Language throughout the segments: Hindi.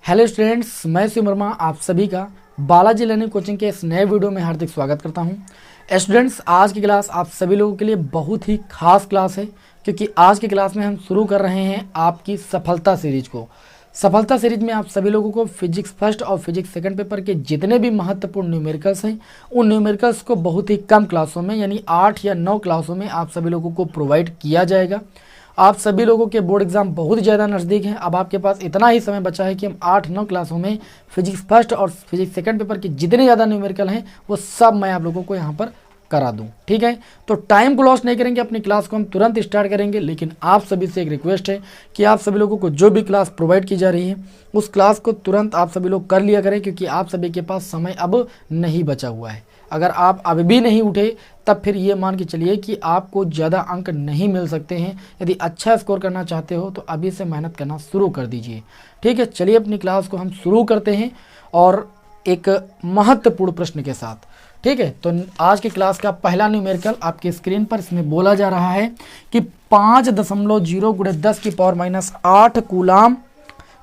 हेलो स्टूडेंट्स, मैं शिव वर्मा आप सभी का बालाजी लर्निंग कोचिंग के इस नए वीडियो में हार्दिक स्वागत करता हूं। स्टूडेंट्स, आज की क्लास आप सभी लोगों के लिए बहुत ही खास क्लास है, क्योंकि आज की क्लास में हम शुरू कर रहे हैं आपकी सफलता सीरीज को। सफलता सीरीज में आप सभी लोगों को फिजिक्स फर्स्ट और फिजिक्स सेकंड पेपर के जितने भी महत्वपूर्ण न्यूमेरिकल्स हैं, उन न्यूमेरिकल्स को बहुत ही कम क्लासों में यानी 8 या 9 क्लासों में आप सभी लोगों को प्रोवाइड किया जाएगा। आप सभी लोगों के बोर्ड एग्जाम बहुत ज़्यादा नज़दीक हैं। अब आपके पास इतना ही समय बचा है कि हम 8-9 क्लासों में फिजिक्स फर्स्ट और फिजिक्स सेकंड पेपर के जितने ज़्यादा न्यूमेरिकल हैं वो सब मैं आप लोगों को यहाँ पर करा दूं। ठीक है, तो टाइम को लॉस नहीं करेंगे, अपनी क्लास को हम तुरंत स्टार्ट करेंगे। लेकिन आप सभी से एक रिक्वेस्ट है कि आप सभी लोगों को जो भी क्लास प्रोवाइड की जा रही है उस क्लास को तुरंत आप सभी लोग कर लिया करें, क्योंकि आप सभी के पास समय अब नहीं बचा हुआ है। अगर आप अभी भी नहीं उठे तब फिर ये मान के चलिए कि आपको ज़्यादा अंक नहीं मिल सकते हैं। यदि अच्छा स्कोर करना चाहते हो तो अभी से मेहनत करना शुरू कर दीजिए। ठीक है, चलिए अपनी क्लास को हम शुरू करते हैं और एक महत्वपूर्ण प्रश्न के साथ। ठीक है, तो आज की क्लास का पहला न्यूमेरिकल आपके स्क्रीन पर इसमें बोला जा रहा है कि 5.0 × 10⁻8 कूलाम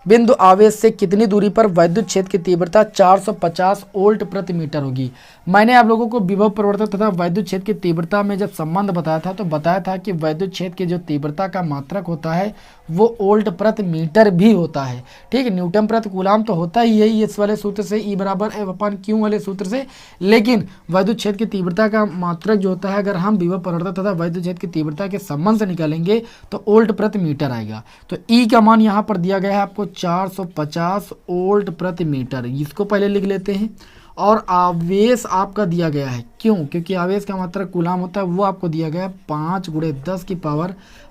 बिंदु आवेश से कितनी दूरी पर वैद्युत क्षेत्र की तीव्रता 450 वोल्ट प्रति मीटर होगी। मैंने आप लोगों को विभव परिवर्तन तथा वैद्युत क्षेत्र की तीव्रता में जब संबंध बताया था तो बताया था कि वैद्युत क्षेत्र की जो तीव्रता का मात्रक होता है वो वोल्ट प्रति मीटर भी होता है। ठीक है, न्यूटन प्रति कूलाम तो होता ही है इस वाले सूत्र से, E = F/Q वाले सूत्र से। लेकिन वैद्युत क्षेत्र की तीव्रता का मात्रक जो होता है, अगर हम विभव परिवर्तन तथा वैद्युत क्षेत्र की तीव्रता के संबंध से निकालेंगे तो वोल्ट प्रति मीटर आएगा। तो E का मान यहाँ पर दिया गया है आपको 450 वोल्ट प्रति मीटर, इसको पहले लिख लेते हैं। और आवेश आपका दिया गया है, क्यों? क्योंकि आवेश का मात्रक कूलाम होता है, वो आपको दिया गया है 5 ×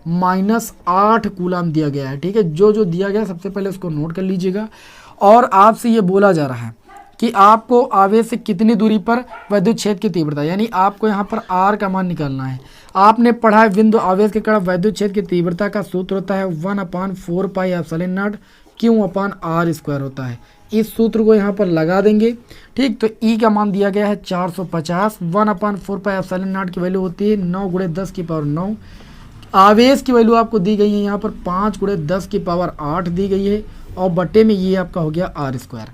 10⁻⁸ कूलाम दिया गया है। ठीक है, जो जो दिया गया सबसे पहले उसको नोट कर लीजिएगा। और आपसे ये बोला जा रहा है कि आपको आवेश से कितनी दूरी पर वैद्युत क्षेत्र की तीव्रता, यानी आपको यहाँ पर R का मान निकालना है। आपने पढ़ा है बिंदु आवेश के कारण वैद्युत क्षेत्र की तीव्रता का सूत्र होता है 1/4πε0 Q/r² होता है। इस सूत्र को यहाँ पर लगा देंगे। ठीक, तो E का मान दिया गया है 450, 1/4πε0 की वैल्यू होती है 9 × 10⁹। आवेश की वैल्यू आपको दी गई है यहाँ पर 5 × 10⁸ दी गई है, और बटे में ये आपका हो गया R²।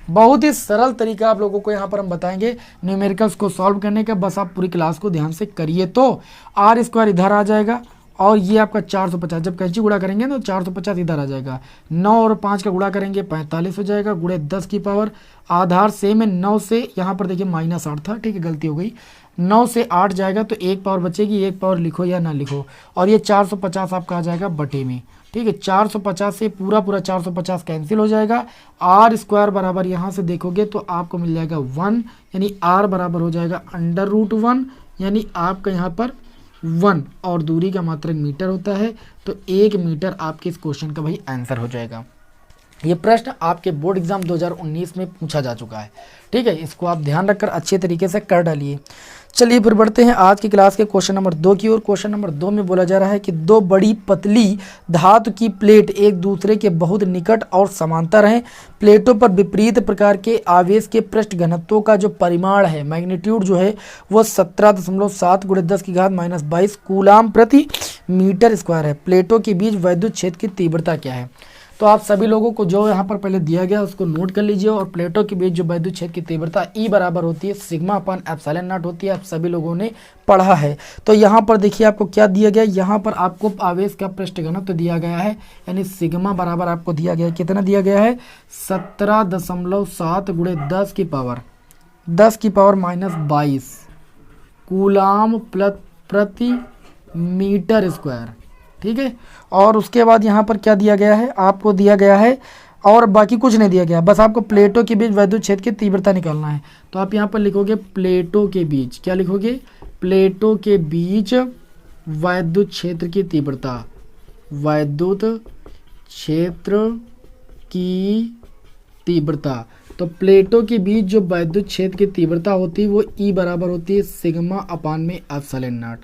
बहुत ही सरल तरीका आप लोगों को यहाँ पर हम बताएंगे न्यूमेरिकल्स को सॉल्व करने का। बस आप पूरी क्लास को ध्यान से करिए तो R² इधर आ जाएगा और ये आपका 450, जब कैंची गुणा करेंगे तो 450 इधर आ जाएगा। 9 और 5 का गुणा करेंगे 45 हो जाएगा, × 10⁻। आधार सेम है, 9 से यहाँ पर देखिए -8 था। ठीक है, गलती हो गई, 9 से 8 जाएगा तो 1 पावर बचेगी, 1 पावर लिखो या ना लिखो, और ये 450 आपका आ जाएगा बटे में। ठीक है, 450 से पूरा 450 कैंसिल हो जाएगा। R² बराबर यहाँ से देखोगे तो आपको मिल जाएगा 1, यानी R बराबर हो जाएगा √1, यानी आपका यहाँ पर 1, और दूरी का मात्रक मीटर होता है, तो 1 मीटर आपके इस क्वेश्चन का भाई आंसर हो जाएगा। ये प्रश्न आपके बोर्ड एग्जाम 2019 में पूछा जा चुका है। ठीक है, इसको आप ध्यान रखकर अच्छे तरीके से कर डालिए। चलिए फिर बढ़ते हैं आज की क्लास के क्वेश्चन नंबर 2 की ओर। क्वेश्चन नंबर 2 में बोला जा रहा है कि 2 बड़ी पतली धातु की प्लेट एक दूसरे के बहुत निकट और समांतर हैं। प्लेटों पर विपरीत प्रकार के आवेश के पृष्ठ घनत्वों का जो परिमाण है, मैग्नीट्यूड जो है वो 17.7 × 10⁻22 कूलाम प्रति मीटर स्क्वायर है। प्लेटों के बीच वैद्युत क्षेत्र की तीव्रता क्या है? तो आप सभी लोगों को जो यहाँ पर पहले दिया गया उसको नोट कर लीजिए। और प्लेटों के बीच जो वैद्युत क्षेत्र की तीव्रता E बराबर होती है σ/ε0 होती है, आप सभी लोगों ने पढ़ा है। तो यहाँ पर देखिए आपको क्या दिया गया, यहाँ पर आपको आवेश का पृष्ठ घनत्व दिया गया है, यानी सिग्मा बराबर आपको दिया गया है, कितना दिया गया है 17.7 × 10⁻22 कूलाम प्रति मीटर स्क्वायर। ठीक है, और उसके बाद यहाँ पर क्या दिया गया है, आपको दिया गया है और बाकी कुछ नहीं दिया गया, बस आपको प्लेटों के बीच वैद्युत क्षेत्र की तीव्रता निकालना है। तो आप यहाँ पर लिखोगे प्लेटों के बीच, क्या लिखोगे, प्लेटों के बीच वैद्युत क्षेत्र की तीव्रता, वैद्युत क्षेत्र की तीव्रता। तो प्लेटों के बीच जो वैद्युत क्षेत्र की तीव्रता होती है वो E बराबर होती है σ/ε0।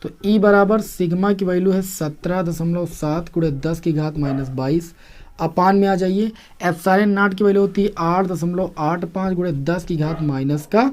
तो E बराबर सिग्मा की वैल्यू है 17.7 × 10⁻22 अपान में आ जाइए। ε0 की वैल्यू होती है 8.85 × 10⁻- का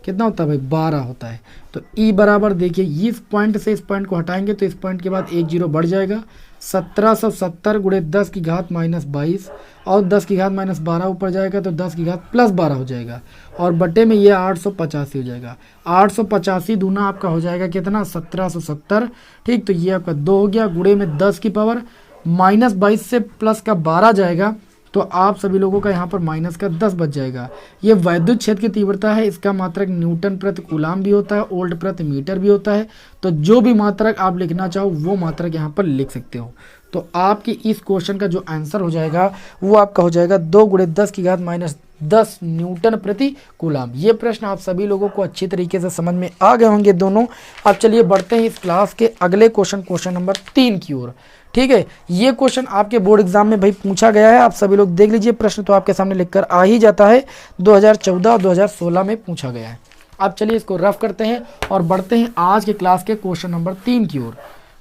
कितना होता है भाई 12 होता है। तो E बराबर देखिए इस पॉइंट से इस पॉइंट को हटाएंगे तो इस पॉइंट के बाद 1 0 बढ़ जाएगा, 1770 गुणे 10 की घात -22 और 10 की घात -12 ऊपर जाएगा तो 10 की घात +12 हो जाएगा और बटे में ये 885 हो जाएगा। 885 दूना आपका हो जाएगा कितना 1770। ठीक, तो ये आपका 2 हो गया, गुणे में 10 की पावर -22 से प्लस का 12 जाएगा तो आप सभी लोगों का यहाँ पर माइनस का 10 बच जाएगा। ये वैद्युत क्षेत्र की तीव्रता है, इसका मात्रक न्यूटन प्रति कूलाम भी होता है, वोल्ट प्रति मीटर भी होता है। तो जो भी मात्रक आप लिखना चाहो वो मात्रक यहाँ पर लिख सकते हो। तो आपके इस क्वेश्चन का जो आंसर हो जाएगा वो आपका हो जाएगा 2 गुणे 10 की घात -10 न्यूटन प्रति कूलाम। ये प्रश्न आप सभी लोगों को अच्छी तरीके से समझ में आ गए होंगे दोनों। अब चलिए बढ़ते हैं इस क्लास के अगले क्वेश्चन नंबर 3 की ओर। ठीक है, ये क्वेश्चन आपके बोर्ड एग्जाम में भाई पूछा गया है, आप सभी लोग देख लीजिए। प्रश्न तो आपके सामने लिखकर आ ही जाता है, 2014 और 2016 में पूछा गया है। अब चलिए इसको रफ करते हैं और बढ़ते हैं आज के क्लास के क्वेश्चन नंबर 3 की ओर।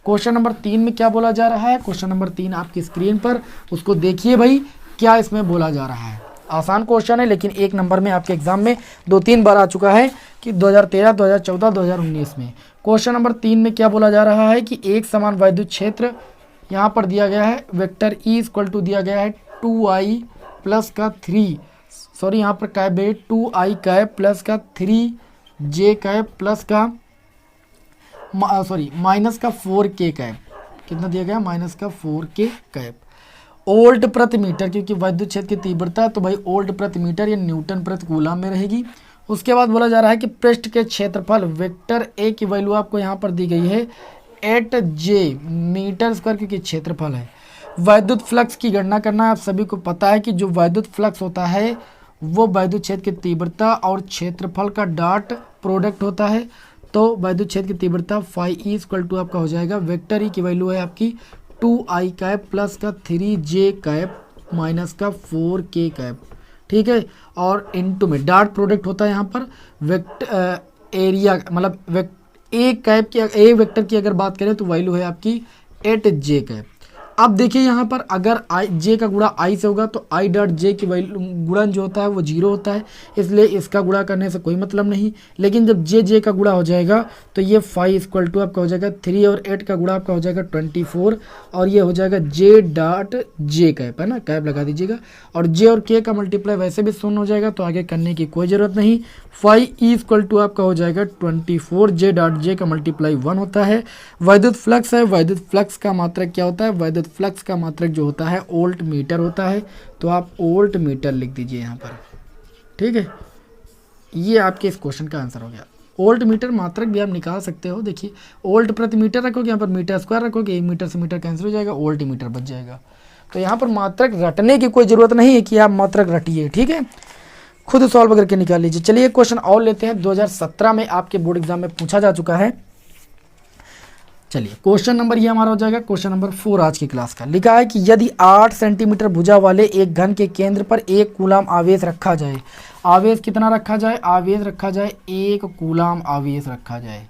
क्वेश्चन नंबर 3 में क्या बोला जा रहा है, क्वेश्चन नंबर 3 आपकी स्क्रीन पर, उसको देखिए भाई क्या इसमें बोला जा रहा है। आसान क्वेश्चन है लेकिन 1 नंबर में आपके एग्जाम में 2-3 बार आ चुका है कि 2013, 2014, 2019 में। क्वेश्चन नंबर 3 में क्या बोला जा रहा है कि एक समान वैद्युत क्षेत्र यहाँ पर दिया गया है, वेक्टर E इक्वल टू दिया गया है 2i प्लस का 3, सॉरी यहाँ पर कैप है 2i कैप प्लस का 3j कैप प्लस का सॉरी माइनस का 4k कैप। कितना दिया गया, माइनस का 4k कैप। वोल्ट प्रति मीटर, क्योंकि वैद्युत क्षेत्र की तीव्रता तो भाई वोल्ट प्रति मीटर या न्यूटन प्रति कूलाम में रहेगी। उसके बाद बोला जा रहा है कि पृष्ठ के क्षेत्रफल वेक्टर ए की वैल्यू आपको यहाँ पर दी गई है 8j मीटर स्क्वायर, क्योंकि क्षेत्रफल है। वैद्युत फ्लक्स की गणना करना है। आप सभी को पता है कि जो वैद्युत फ्लक्स होता है वो वैद्युत क्षेत्र की तीव्रता और क्षेत्रफल का डॉट प्रोडक्ट होता है। तो वैद्युत क्षेत्र की तीव्रता फाई ई इक्वल टू आपका हो जाएगा, वेक्टर ई की वैल्यू है आपकी 2i कैप प्लस का 3j कैप माइनस का 4k कैप। ठीक है, और इनटू में डॉट प्रोडक्ट होता है यहाँ पर वेक्टर एरिया, मतलब एक कैप की, एक वेक्टर की अगर बात करें तो वैल्यू है आपकी 8j कैप। अब देखिए यहाँ पर अगर j का गुणा i से होगा तो i डॉट j की वैल्यू गुणन जो होता है वो 0 होता है, इसलिए इसका गुणा करने से कोई मतलब नहीं। लेकिन जब j का गुणा हो जाएगा तो ये 5 इक्वल टू आपका हो जाएगा 3 और 8 का गुणा आपका हो जाएगा 24 और ये हो जाएगा j डॉट j कैप, है ना, कैप लगा दीजिएगा। और j और k का मल्टीप्लाई वैसे भी शून्य हो जाएगा तो आगे करने की कोई ज़रूरत नहीं। 5e इक्वल टू आपका हो जाएगा 24, j डॉट j का मल्टीप्लाई 1 होता है। वैद्युत फ्लक्स है, वैद्युत फ्लक्स का मात्रक क्या होता है, वैद्युत फ्लक्स का मात्रक जो होता है वोल्ट मीटर होता है, तो आप वोल्ट मीटर लिख दीजिए यहाँ पर। ठीक है, ये आपके इस क्वेश्चन का आंसर हो गया। वोल्ट मीटर मात्रक भी आप निकाल सकते हो। देखिए वोल्ट प्रति मीटर रखोगे, यहाँ पर मीटर स्क्वायर रखोगे, 1 मीटर से मीटर कैंसिल हो जाएगा, वोल्ट मीटर बच जाएगा। तो यहाँ पर मात्रक रटने की कोई ज़रूरत नहीं है कि आप मात्रक रटिए। ठीक है, खुद सॉल्व करके निकाल लीजिए। चलिए एक क्वेश्चन और लेते हैं, 2017 में आपके बोर्ड एग्जाम में पूछा जा चुका है। चलिए क्वेश्चन नंबर ये हमारा हो जाएगा क्वेश्चन नंबर 4 आज की क्लास का। लिखा है कि यदि 8 सेंटीमीटर भुजा वाले एक घन के केंद्र पर 1 कूलाम आवेश रखा जाए, आवेश कितना रखा जाए, आवेश रखा जाए 1 कूलाम आवेश रखा जाए।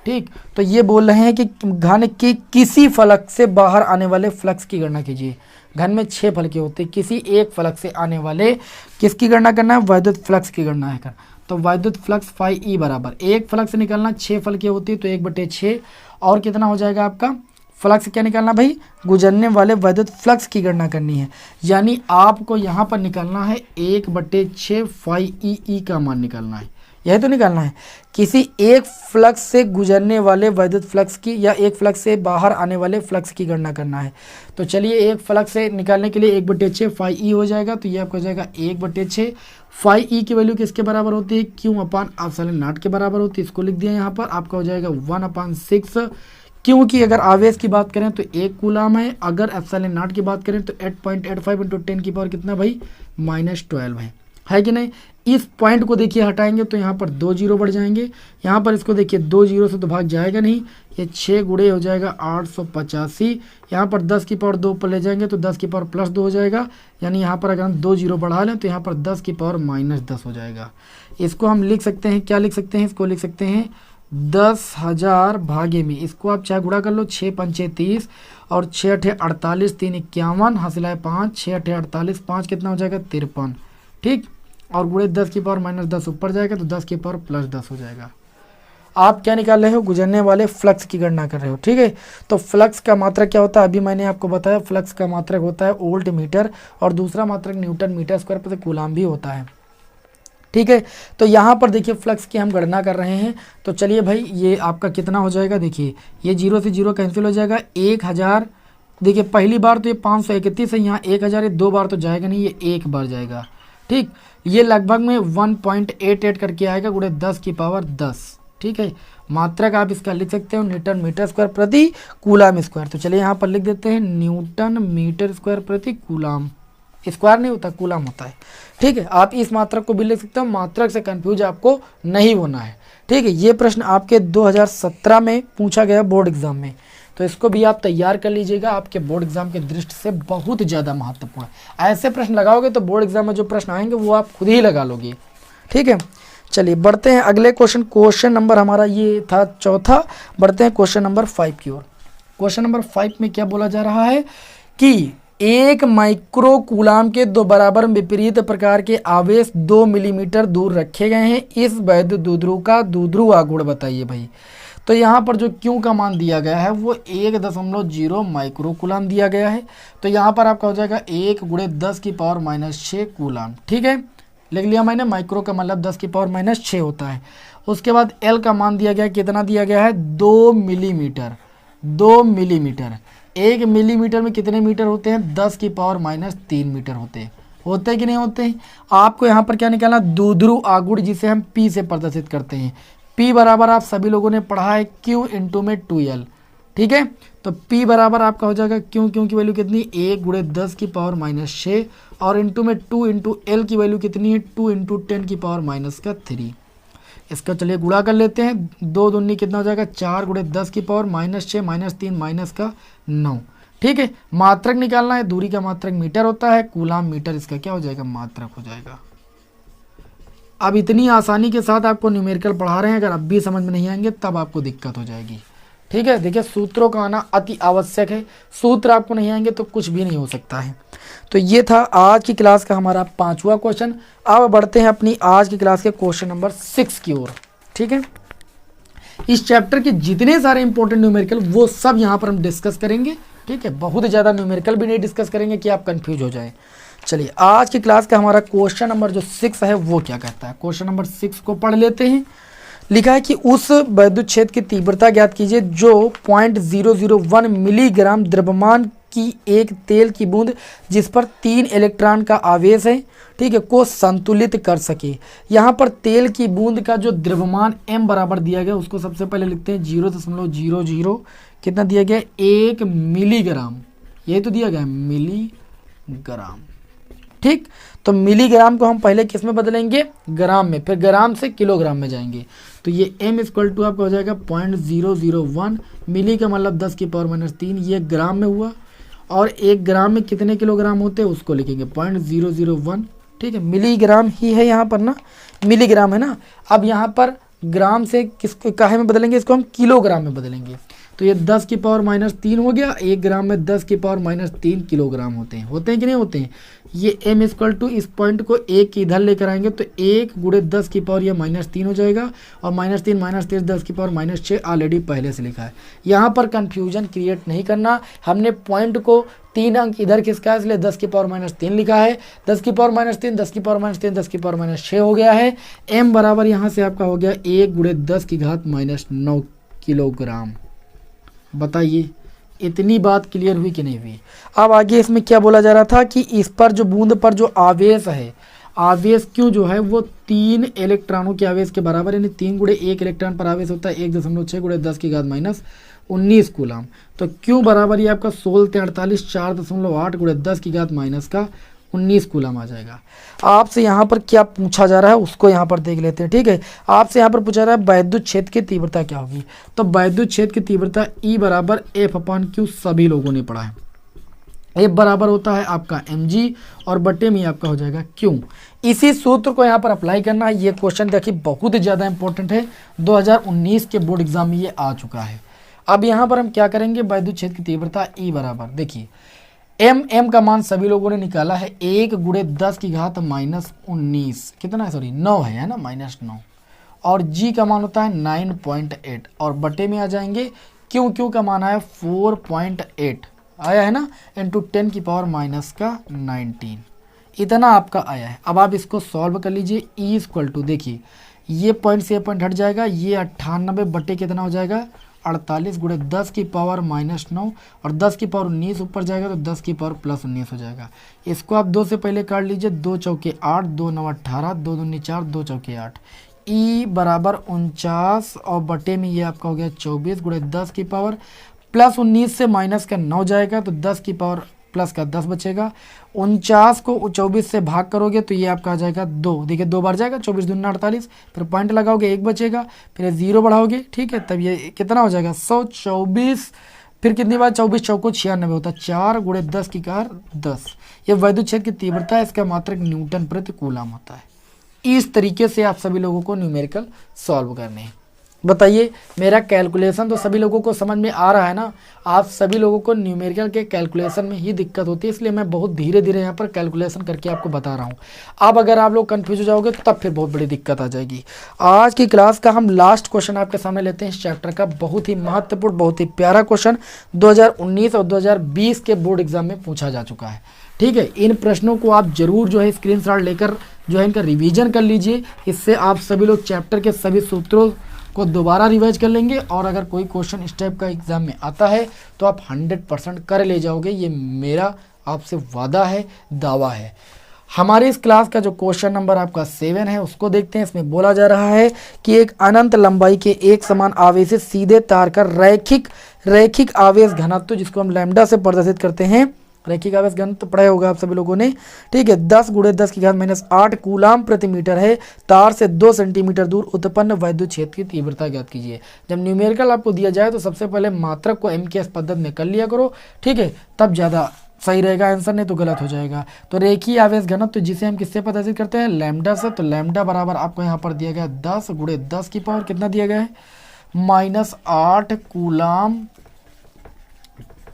ठीक, तो ये बोल रहे हैं कि घन के किसी फलक से बाहर आने वाले फ्लक्स की गणना कीजिए। घन में 6 फलके होते हैं, किसी एक फलक से आने वाले किसकी गणना करना है, वैद्युत फ्लक्स की गणना है कर। तो वैद्युत फ्लक्स फाई ई बराबर, एक फलक से निकालना 6 फलके होती है तो 1/6 और कितना हो जाएगा आपका, फ्लक्स क्या निकालना भाई, गुजरने वाले वैद्युत फ्लक्स की गणना करनी है। यानी आपको यहाँ पर निकालना है 1/6 फाई ई का मान निकालना है, यही तो निकालना है। किसी एक फ्लक्स से गुजरने वाले वैद्युत फ्लक्स की या एक फ्लक्स से बाहर आने वाले फ्लक्स की गणना करना है। तो चलिए एक फ्लक्स से निकालने के लिए 1/6 फाई ई हो जाएगा, तो ये आपको हो जाएगा 1/6 फाई ई की वैल्यू किसके बराबर होती है, क्यू अपान एप्सिलॉन नॉट के बराबर होती है। इसको लिख दिया यहाँ पर, आपका हो जाएगा 1/6, क्योंकि अगर आवेश की बात करें तो 1 कूलाम है, अगर एप्सिलॉन नॉट की बात करें तो 8.85 × 10 की पावर कितना भाई, -12 है कि नहीं। इस पॉइंट को देखिए हटाएंगे तो यहाँ पर 2 जीरो बढ़ जाएंगे, यहाँ पर इसको देखिए 2 जीरो से तो भाग जाएगा नहीं, ये 6 गुणे हो जाएगा 885। यहाँ पर 10 की पावर 2 पर ले जाएंगे तो 10 की पावर +2 हो जाएगा, यानी यहाँ पर अगर हम 2 जीरो बढ़ा लें तो यहाँ पर 10 की पावर -10 हो जाएगा। इसको हम लिख सकते हैं, क्या लिख सकते हैं, इसको लिख सकते हैं 10,000 भागे में, इसको आप चाहे गुणा कर लो, 6 पंचे 30 और 6 अठे 48, 3 51, हासिल 5, 6 अठे 48, 5 कितना हो जाएगा 53। ठीक, और गुणे 10 की पावर -10 ऊपर जाएगा तो 10 की पावर +10 हो जाएगा। आप क्या निकाल रहे हो, गुजरने वाले फ्लक्स की गणना कर रहे हो। ठीक है, तो फ्लक्स का मात्रक क्या होता है, अभी मैंने आपको बताया फ्लक्स का मात्रक होता है वोल्ट मीटर और दूसरा मात्रक न्यूटन मीटर स्क्वायर प्रति कूलाम भी होता है। ठीक है, तो यहाँ पर देखिए फ्लक्स की हम गणना कर रहे हैं। तो चलिए भाई ये आपका कितना हो जाएगा, देखिए ये 0 से 0 कैंसिल हो जाएगा, 1000। देखिए पहली बार तो ये 531 है, यहाँ 1000 ये 2 बार तो जाएगा नहीं, ये एक बार जाएगा। ठीक, ये लगभग में 1.88 करके आएगा गुणे 10 की पावर 10। ठीक है, मात्रक आप इसका लिख सकते हो न्यूटन मीटर स्क्वायर प्रति कूलाम स्क्वायर। तो चलिए यहाँ पर लिख देते हैं न्यूटन मीटर स्क्वायर प्रति कूलाम, स्क्वायर नहीं होता कूलाम होता है। ठीक है, आप इस मात्रक को भी लिख सकते हो, मात्रक से कंफ्यूज आपको नहीं होना है। ठीक है, ये प्रश्न आपके 2017 में पूछा गया बोर्ड एग्जाम में, तो इसको भी आप तैयार कर लीजिएगा, आपके बोर्ड एग्जाम के दृष्टि से बहुत ज़्यादा महत्वपूर्ण है। ऐसे प्रश्न लगाओगे तो बोर्ड एग्जाम में जो प्रश्न आएंगे वो आप खुद ही लगा लोगे। ठीक है, चलिए बढ़ते हैं अगले क्वेश्चन। क्वेश्चन नंबर हमारा ये था चौथा, बढ़ते हैं क्वेश्चन नंबर 5 की ओर। क्वेश्चन नंबर 5 में क्या बोला जा रहा है कि एक माइक्रो कूलाम के दो बराबर विपरीत प्रकार के आवेश 2 मिलीमीटर दूर रखे गए हैं। इस वैद्युत द्विध्रुव का द्विध्रुव आघूर्ण बताइए भाई। तो यहाँ पर जो क्यू का मान दिया गया है वो 1.0 माइक्रो कूलाम दिया गया है। तो यहाँ पर आपका हो जाएगा 1 गुणे 10 की पावर -6 कूलाम। ठीक है, लिख लिया मैंने, माइक्रो का मतलब 10 की पावर -6 होता है। उसके बाद एल का मान दिया गया, कितना दिया गया है, 2 मिलीमीटर। 2 मिलीमीटर, 1 मिलीमीटर में कितने मीटर होते हैं, 10 की पावर -3 मीटर होते हैं। होते कि नहीं होते हैं। आपको यहाँ पर क्या निकालना, द्विध्रुव आघूर्ण, जिसे हम पी से प्रदर्शित करते हैं। P बराबर आप सभी लोगों ने पढ़ा है Q इंटू में 2L। ठीक है, तो P बराबर आपका हो जाएगा Q की वैल्यू कितनी, 1 गुणे 10 की पावर -6 और इंटू में 2 इंटू L की वैल्यू कितनी है, 2 इंटू 10 की पावर -3। इसका चलिए गुणा कर लेते हैं, 2 दूनी कितना हो जाएगा, 4 गुणे 10 की पावर -6 -3 -9। ठीक है, मात्रक निकालना है, दूरी का मात्रक मीटर होता है, कूलाम मीटर इसका क्या हो जाएगा, मात्रक हो जाएगा। अब इतनी आसानी के साथ आपको न्यूमेरिकल पढ़ा रहे हैं, अगर अब भी समझ में नहीं आएंगे तब आपको दिक्कत हो जाएगी। ठीक है, देखिए सूत्रों का आना अति आवश्यक है, सूत्र आपको नहीं आएंगे तो कुछ भी नहीं हो सकता है। तो ये था आज की क्लास का हमारा 5वां क्वेश्चन। अब बढ़ते हैं अपनी आज की क्लास के क्वेश्चन नंबर 6 की ओर। ठीक है, इस चैप्टर के जितने सारे इंपॉर्टेंट न्यूमेरिकल वो सब यहाँ पर हम डिस्कस करेंगे। ठीक है, बहुत ज़्यादा न्यूमेरिकल भी नहीं डिस्कस करेंगे कि आप कंफ्यूज हो जाए। चलिए आज की क्लास का हमारा क्वेश्चन नंबर जो 6 है वो क्या कहता है, क्वेश्चन नंबर 6 को पढ़ लेते हैं। लिखा है कि उस वैद्युत क्षेत्र की तीव्रता ज्ञात कीजिए जो 0.001 मिलीग्राम द्रव्यमान की एक तेल की बूंद जिस पर 3 इलेक्ट्रॉन का आवेश है, ठीक है, को संतुलित कर सके। यहाँ पर तेल की बूंद का जो द्रव्यमान m बराबर दिया गया उसको सबसे पहले लिखते हैं 0.00 कितना दिया गया, 1 मिलीग्राम, यही तो दिया गया मिलीग्राम। ठीक, तो मिलीग्राम को हम पहले किस में बदलेंगे, ग्राम में, फिर ग्राम से किलोग्राम में जाएंगे। तो ये m इक्वल टू आपका हो जाएगा 0.001 मिली का मतलब 10 की पावर -3, ये ग्राम में हुआ। और 1 ग्राम में कितने किलोग्राम होते हैं उसको लिखेंगे 0.001। ठीक है, मिलीग्राम ही है यहाँ पर ना, मिलीग्राम है ना। अब यहाँ पर ग्राम से किसको काहे में बदलेंगे, इसको हम किलोग्राम में बदलेंगे। तो ये 10 की पावर -3 हो गया, 1 ग्राम में 10 की पावर -3 किलोग्राम होते हैं कि नहीं होते हैं। ये m इक्वल टू इस पॉइंट को 1 की इधर लेकर आएंगे तो 1 गुणे 10 की पावर ये -3 हो जाएगा और -3 10 की पावर -6 ऑलरेडी पहले से लिखा है। यहाँ पर कंफ्यूजन क्रिएट नहीं करना, हमने पॉइंट को 3 अंक इधर खिसका है इसलिए 10 की पावर -3 लिखा है। 10 की पावर -3 10 की पावर -3 10 की पावर -6 हो गया है। m बराबर यहाँ से आपका हो गया 1 गुणे 10 की घात -9 किलोग्राम। बताइए इतनी बात क्लियर हुई कि नहीं हुई। अब आगे इसमें क्या बोला जा रहा था कि इस पर जो बूंद पर जो आवेश है, आवेश क्यों जो है वो 3 इलेक्ट्रॉनों के आवेश के बराबर, यानी 3 गुणे 1 इलेक्ट्रॉन पर आवेश होता है 1.6 गुणे 10 की घात -19 कूलाम। तो क्यों बराबर ये आपका 16 4.8 गुणे 10 की घात -19 कूलाम आ जाएगा। आपसे यहाँ पर क्या पूछा जा रहा है उसको यहाँ पर देख लेते हैं। ठीक है, आपसे यहाँ पर पूछा जा रहा है वैद्युत क्षेत्र की तीव्रता क्या होगी। तो वैद्युत क्षेत्र की तीव्रता E बराबर F/Q सभी लोगों ने पढ़ा है। F बराबर होता है आपका mg और बटे में आपका हो जाएगा Q। इसी सूत्र को यहाँ पर अप्लाई करना है। ये क्वेश्चन देखिए बहुत ज़्यादा इंपॉर्टेंट है, 2019 के बोर्ड एग्जाम में ये आ चुका है। अब यहाँ पर हम क्या करेंगे, वैद्युत क्षेत्र की तीव्रता E बराबर, देखिए m का मान सभी लोगों ने निकाला है 1 गुणे 10 की घात -19 कितना है, सॉरी 9 है ना, -9। और g का मान होता है 9.8 और बटे में आ जाएंगे क्यों का मान आया 4.8 आया है ना, इंटू 10 की पावर माइनस का 19 इतना आपका आया है। अब आप इसको सॉल्व कर लीजिए। ई इक्वल टू देखिए ये पॉइंट से ये पॉइंट हट जाएगा, ये 98 बटे कितना हो जाएगा 48 गुणे 10 की पावर माइनस 9 और 10 की पावर 19 ऊपर जाएगा तो 10 की पावर प्लस 19 हो जाएगा। इसको आप 2 से पहले काट लीजिए, 2 चौके 8, 2 9 18, 2 दूनी 4, 2 चौके 8। ई बराबर 49 और बटे में ये आपका हो गया 24 गुणे 10 की पावर प्लस 19 से माइनस का 9 जाएगा तो 10 की पावर प्लस का 10 बचेगा। 49 को 24 से भाग करोगे तो ये आपका आ जाएगा 2, देखिए 2 बार जाएगा, 24 दूनी 48, फिर पॉइंट लगाओगे 1 बचेगा, फिर 0 बढ़ाओगे, ठीक है, तब ये कितना हो जाएगा 124, फिर कितनी बार 24 चौको 96 होता है, 4 गुणे 10 की कार 10। ये वैद्युत क्षेत्र की तीव्रता है, इसका मात्रक न्यूटन प्रति कूलम होता है। इस तरीके से आप सभी लोगों को न्यूमेरिकल सॉल्व करने हैं। बताइए मेरा कैलकुलेशन तो सभी लोगों को समझ में आ रहा है ना। आप सभी लोगों को न्यूमेरिकल के कैलकुलेशन में ही दिक्कत होती है, इसलिए मैं बहुत धीरे धीरे यहाँ पर कैलकुलेशन करके आपको बता रहा हूँ। अब अगर आप लोग कंफ्यूज हो जाओगे तब फिर बहुत बड़ी दिक्कत आ जाएगी। आज की क्लास का हम लास्ट क्वेश्चन आपके सामने लेते हैं इस चैप्टर का, बहुत ही महत्वपूर्ण बहुत ही प्यारा क्वेश्चन 2019 और 2020 के बोर्ड एग्जाम में पूछा जा चुका है। ठीक है, इन प्रश्नों को आप जरूर जो है स्क्रीनशॉट लेकर जो है इनका रिवीजन कर लीजिए। इससे आप सभी लोग चैप्टर के सभी सूत्रों को दोबारा रिवाइज कर लेंगे और अगर कोई क्वेश्चन इस टाइप का एग्जाम में आता है तो आप 100% कर ले जाओगे। ये मेरा आपसे वादा है, दावा है। हमारे इस क्लास का जो क्वेश्चन नंबर आपका 7 है उसको देखते हैं। इसमें बोला जा रहा है कि एक अनंत लंबाई के एक समान आवेशित सीधे तार का रैखिक आवेश घनत्व, जिसको हम लैम्डा से प्रदर्शित करते हैं, रैखिक आवेश घनत्व पढ़ा होगा आप सभी लोगों ने, ठीक है, 10 गुणे 10 की घात माइनस 8 कूलाम प्रति मीटर है। तार से 2 सेंटीमीटर दूर उत्पन्न वैद्युत क्षेत्र की तीव्रता ज्ञात कीजिए। जब न्यूमेरिकल आपको दिया जाए तो सबसे पहले मात्रक को एम की पद्धति में कर लिया करो, ठीक है, तब ज़्यादा सही रहेगा आंसर, नहीं तो गलत हो जाएगा। तो रेखीय आवेश घनत्व जिसे हम किससे प्रदर्शित करते हैं, लैम्डा से। तो लैम्डा बराबर आपको यहाँ पर दिया गया 10 गुणे 10 की पावर कितना दिया गया है माइनस 8 कूलाम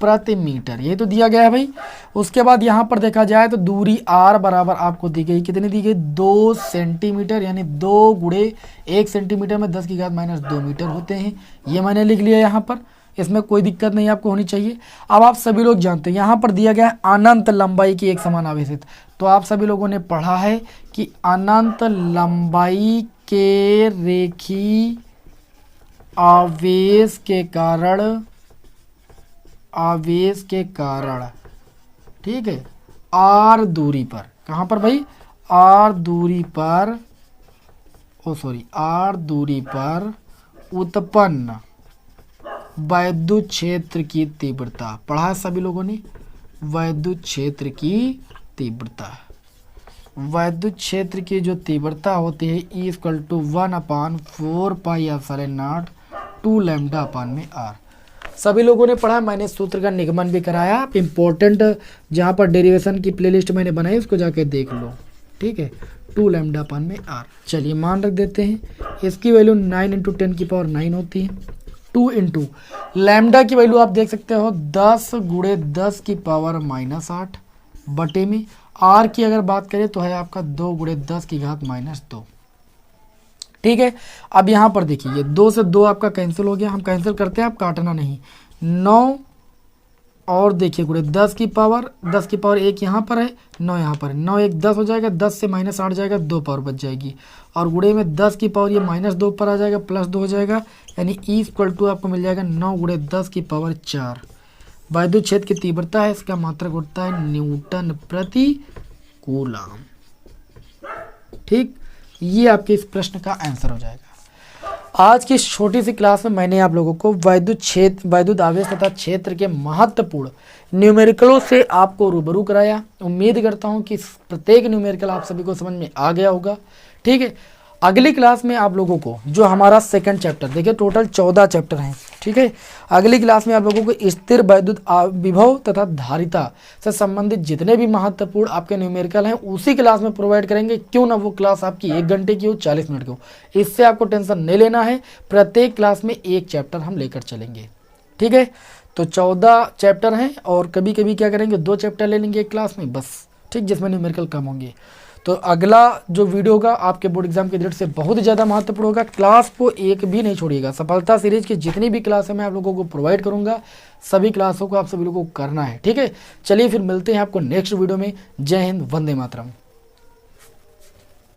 प्रति मीटर, ये तो दिया गया है भाई। उसके बाद यहाँ पर देखा जाए तो दूरी r बराबर आपको दी गई, कितनी दी गई 2 सेंटीमीटर, यानी 2 गुणे 1 सेंटीमीटर में 10 की घात माइनस 2 मीटर होते हैं। ये मैंने लिख लिया यहाँ पर, इसमें कोई दिक्कत नहीं आपको होनी चाहिए। अब आप सभी लोग जानते हैं यहाँ पर दिया गया है अनंत लंबाई की एक समान आवेशित। तो आप सभी लोगों ने पढ़ा है कि अनंत लंबाई के रेखीय आवेश के कारण, ठीक है, r दूरी पर, कहाँ पर भाई r दूरी पर उत्पन्न वैद्युत क्षेत्र की तीव्रता, पढ़ा है सभी लोगों ने, वैद्युत क्षेत्र की तीव्रता। वैद्युत क्षेत्र की जो तीव्रता होती है E equal to 1/4 pi epsilon naught 2 lambda upon में r। सभी लोगों ने पढ़ा, मैंने सूत्र का निगमन भी कराया। आप इम्पोर्टेंट जहाँ पर डेरिवेशन की प्लेलिस्ट मैंने बनाई उसको जाके देख लो, ठीक है, 2 लैम्डा अपान में r। चलिए मान रख देते हैं, इसकी वैल्यू 9 इंटू 10 की पावर 9 होती है। 2 इंटू लैम्डा की वैल्यू आप देख सकते हो 10 गुणे 10 की पावर माइनस 8 बटे में r की अगर बात करें तो है आपका 2 गुणे 10 की घात माइनस 2, ठीक है। अब यहाँ पर देखिए ये 2 से 2 आपका कैंसिल हो गया, हम कैंसिल करते हैं, आप काटना नहीं। 9 और देखिए गुणे 10 की पावर 1 यहाँ पर है, 9 यहाँ पर है, 9 1 10 हो जाएगा, 10 से माइनस 8 जाएगा, 2 पावर बच जाएगी और गुणे में 10 की पावर ये माइनस 2 पर आ जाएगा, प्लस 2 हो जाएगा, यानी E इक्वल टू आपको मिल जाएगा 9 गुणे 10 की पावर 4। वैद्युत क्षेत्र की तीव्रता है, इसका मात्रक होता है न्यूटन प्रति कूलम, ठीक। ये आपके इस प्रश्न का आंसर हो जाएगा। आज की इस छोटी सी क्लास में मैंने आप लोगों को वैद्युत आवेश तथा क्षेत्र के महत्वपूर्ण न्यूमेरिकलों से आपको रूबरू कराया। उम्मीद करता हूं कि प्रत्येक न्यूमेरिकल आप सभी को समझ में आ गया होगा, ठीक है। अगली क्लास में आप लोगों को जो हमारा सेकंड चैप्टर, देखिए टोटल 14 चैप्टर हैं, ठीक है। अगली क्लास में आप लोगों को स्थिर वैद्युत विभव तथा धारिता से संबंधित जितने भी महत्वपूर्ण आपके न्यूमेरिकल हैं उसी क्लास में प्रोवाइड करेंगे। क्यों ना वो क्लास आपकी 1 घंटे की हो, 40 मिनट की हो, इससे आपको टेंशन नहीं लेना है। प्रत्येक क्लास में एक चैप्टर हम लेकर चलेंगे, ठीक है। तो 14 चैप्टर हैं और कभी कभी क्या करेंगे 2 चैप्टर ले लेंगे एक क्लास में बस, ठीक, जिसमें न्यूमेरिकल कम होंगे। तो अगला जो वीडियो होगा आपके बोर्ड एग्जाम के दृष्टि से बहुत ज़्यादा महत्वपूर्ण होगा। क्लास को एक भी नहीं छोड़िएगा। सफलता सीरीज की जितनी भी क्लास है मैं आप लोगों को प्रोवाइड करूंगा, सभी क्लासों को आप सभी लोगों को करना है। ठीक है, चलिए फिर मिलते हैं आपको नेक्स्ट वीडियो में। जय हिंद, वंदे मातरम।